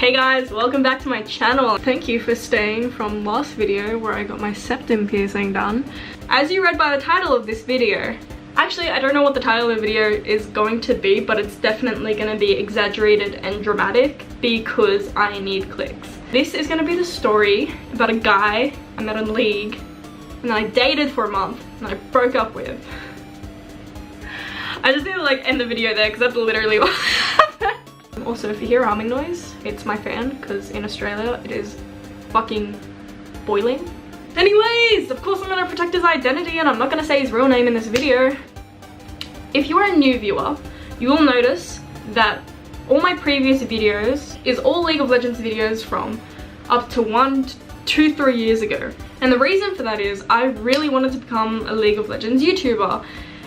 Hey guys, welcome back to my channel. Thank you for staying from last video where I got my septum piercing done. As you read by the title of this video, actually I don't know what the title of the video is going to be, but it's definitely going to be exaggerated and dramatic because I need clicks. This is going to be the story about a guy I met on League and then I dated for a month and then I broke up with. I just need to like end the video there because that's literally what happened. Also, if you hear a humming noise, it's my fan because in Australia it is fucking boiling. Anyways, of course I'm gonna protect his identity and I'm not gonna say his real name in this video. If you are a new viewer, you will notice that all my previous videos is all League of Legends videos from up to 1, 2, 3 years ago. And the reason for that is I really wanted to become a League of Legends YouTuber.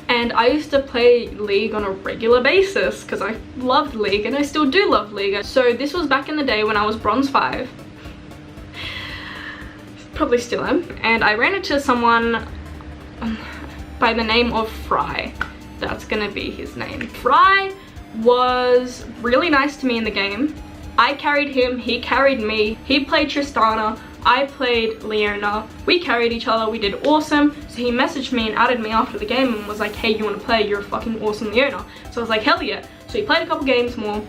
And I used to play League on a regular basis because I loved League and I still do love League. So this was back in the day when I was Bronze 5. Probably still am. And I ran into someone by the name of Fry. That's gonna be his name. Fry was really nice to me in the game. I carried him, he carried me. He played Tristana, I played Leona. We carried each other, we did awesome. So he messaged me and added me after the game and was like, hey, you wanna play? You're a fucking awesome Leona. So I was like, hell yeah. So he played a couple games more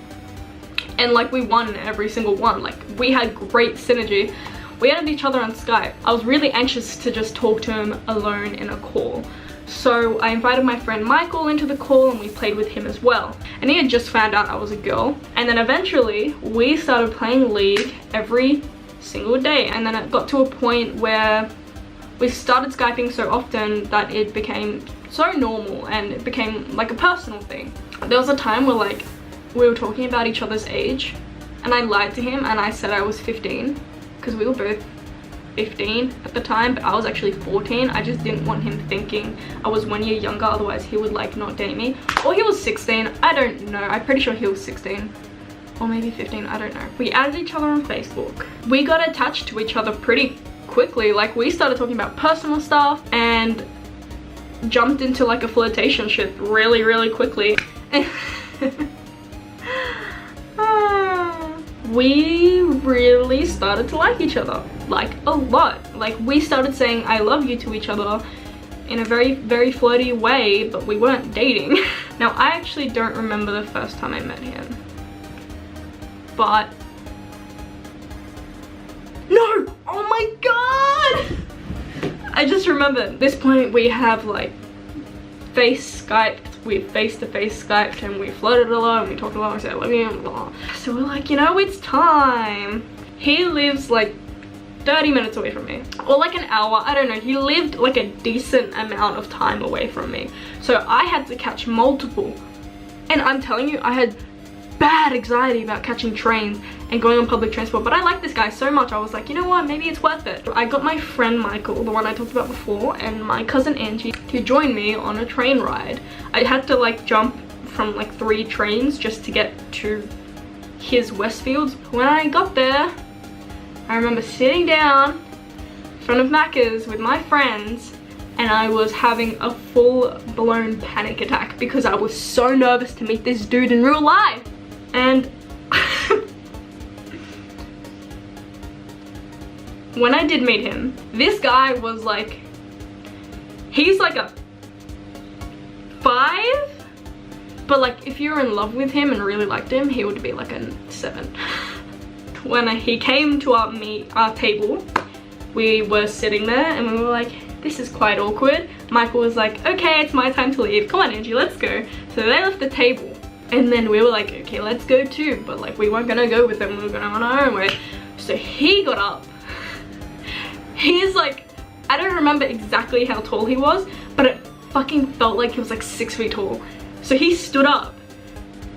and like we won every single one. Like we had great synergy. We added each other on Skype. I was really anxious to just talk to him alone in a call. So I invited my friend Michael into the call and we played with him as well. And he had just found out I was a girl. And then eventually we started playing League every single day. And then it got to a point where we started Skyping so often that it became so normal and it became like a personal thing. There was a time where like we were talking about each other's age and I lied to him and I said I was 15 because we were both 15 at the time, but I was actually 14. I just didn't want him thinking I was 1 year younger, otherwise he would like not date me. Or he was 16, I don't know. I'm pretty sure he was 16 or maybe 15, I don't know. We added each other on Facebook. We got attached to each other pretty quickly. Like we started talking about personal stuff and jumped into like a flirtationship really quickly. We really started to like each other, like a lot. Like we started saying I love you to each other in a very flirty way, but we weren't dating. Now I actually don't remember the first time I met him, but no, oh my god, I just remember at this point we have like face Skyped, we face-to-face Skyped and we flirted a lot and we talked a lot and we said I love you and blah. So we're like, you know, it's time. He lives like 30 minutes away from me or like an hour, I don't know. He lived like a decent amount of time away from me, so I had to catch multiple, and I'm telling you I had bad anxiety about catching trains and going on public transport, but I like this guy so much I was like, you know what, maybe it's worth it. I got my friend Michael, the one I talked about before, and my cousin Angie to join me on a train ride. I had to like jump from like 3 trains just to get to his Westfields. When I got there, I remember sitting down in front of Macca's with my friends and I was having a full-blown panic attack because I was so nervous to meet this dude in real life. And when I did meet him, this guy was like, he's like a 5, but like if you're in love with him and really liked him, he would be like a 7. When he came to our table, we were sitting there and we were like, this is quite awkward. Michael was like, okay, it's my time to leave. Come on, Angie, let's go. So they left the table. And then we were like, okay, let's go too. But like we weren't gonna go with them, we were going on our own way. So he got up. He's like, I don't remember exactly how tall he was, but it fucking felt like he was like 6 feet tall. So he stood up.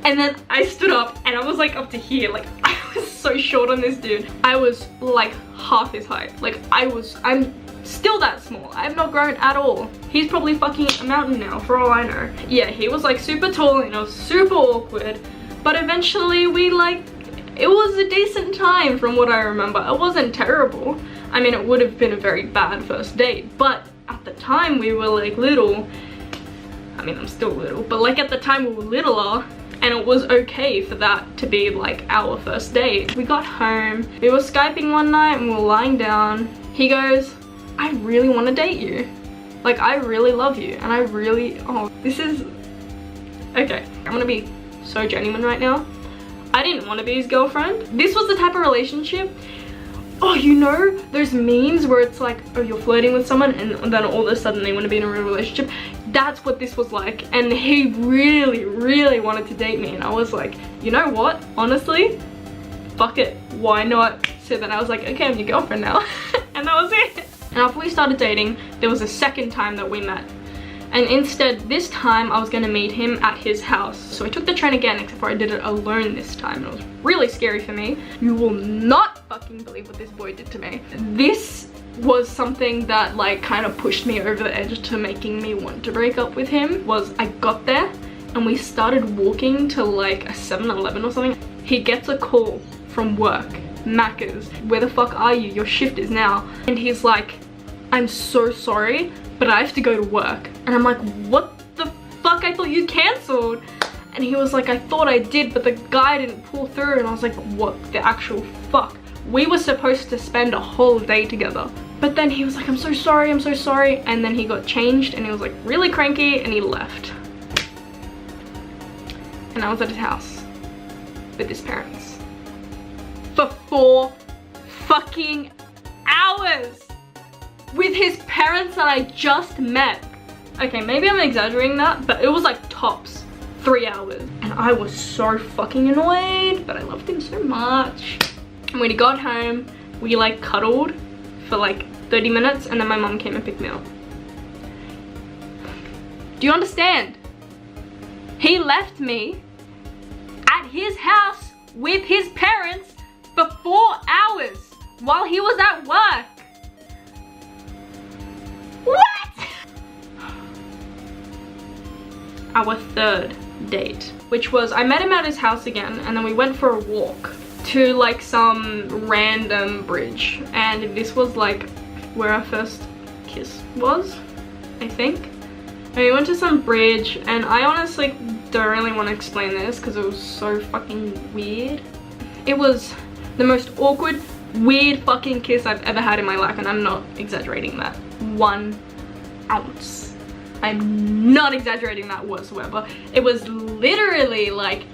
And then I stood up and I was like up to here. Like I was so short on this dude. I was like half his height. Like I'm still that small. I've not grown at all. He's probably fucking a mountain now for all I know. Yeah, he was like super tall and it was super awkward, but eventually we like, it was a decent time from what I remember. It wasn't terrible. I mean, it would have been a very bad first date, but at the time we were like little. I mean, I'm still little, but like at the time we were littler, and it was okay for that to be like our first date. We got home, we were Skyping one night and we were lying down. He goes, I really want to date you. Like, I really love you and I really, oh, this is, okay. I'm gonna be so genuine right now. I didn't want to be his girlfriend. This was the type of relationship, oh, you know those memes where it's like, oh, you're flirting with someone and then all of a sudden they want to be in a real relationship? That's what this was like, and he really wanted to date me, and I was like, you know what, honestly, fuck it, why not? So then I was like, okay, I'm your girlfriend now. And that was it. And after we started dating, there was a second time that we met, and instead this time I was gonna meet him at his house. So I took the train again, except for I did it alone this time. It was really scary for me. You will not fucking believe what this boy did to me. This was something that like kind of pushed me over the edge to making me want to break up with him. Was I got there and we started walking to like a 7-Eleven or something. He gets a call from work, Macca's, where the fuck are you? Your shift is now. And he's like, I'm so sorry, but I have to go to work. And I'm like, what the fuck? I thought you cancelled. And he was like, I thought I did, but the guy didn't pull through. And I was like, what the actual fuck? We were supposed to spend a whole day together. But then he was like, I'm so sorry, I'm so sorry. And then he got changed and he was like really cranky and he left. And I was at his house with his parents for 4 fucking hours with his parents that I just met. Okay, maybe I'm exaggerating that, but it was like tops 3 hours. And I was so fucking annoyed, but I loved him so much. And when he got home, we like cuddled for like 30 minutes and then my mom came and picked me up. Do you understand? He left me at his house with his parents for 4 hours while he was at work. What? Our third date, which was I met him at his house again and then we went for a walk to like some random bridge, and this was like where our first kiss was, I think. And we went to some bridge and I honestly don't really want to explain this because it was so fucking weird. It was the most awkward, weird fucking kiss I've ever had in my life, and I'm not exaggerating that 1 ounce. I'm not exaggerating that whatsoever. It was literally like,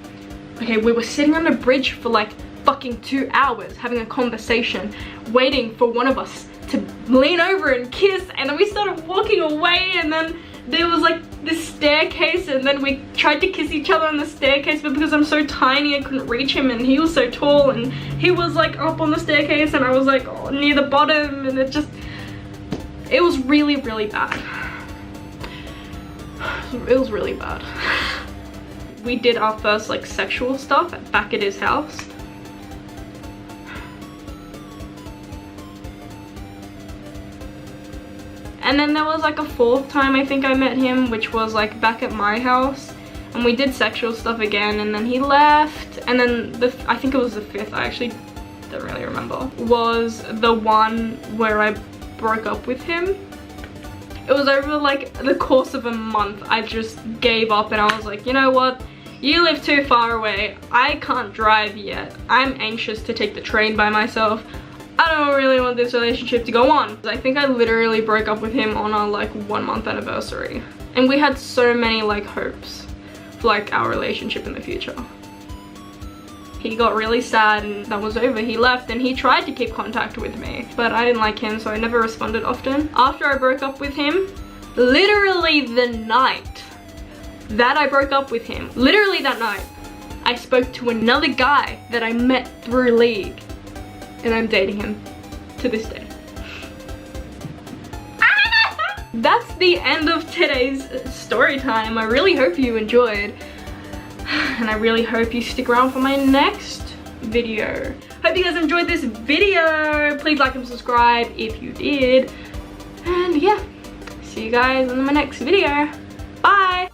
okay, we were sitting on a bridge for like fucking 2 hours having a conversation, waiting for one of us to lean over and kiss, and then we started walking away, and then there was like this staircase, and then we tried to kiss each other on the staircase, but because I'm so tiny I couldn't reach him and he was so tall and he was like up on the staircase and I was like near the bottom, and it was really bad. It was really bad. We did our first like sexual stuff back at his house. And then there was like a 4th time I think I met him, which was like back at my house, and we did sexual stuff again, and then he left. And then I think it was the 5th, I actually don't really remember, was the one where I broke up with him. It was over like the course of a month. I just gave up and I was like, you know what? You live too far away. I can't drive yet. I'm anxious to take the train by myself. I don't really want this relationship to go on. I think I literally broke up with him on our like 1-month anniversary. And we had so many like hopes for like our relationship in the future. He got really sad and that was over. He left and he tried to keep contact with me, but I didn't like him, so I never responded often. After I broke up with him, literally the night that I broke up with him, literally that night, I spoke to another guy that I met through League. And I'm dating him to this day. That's the end of today's story time. I really hope you enjoyed. And I really hope you stick around for my next video. Hope you guys enjoyed this video. Please like and subscribe if you did. And yeah, see you guys in my next video. Bye!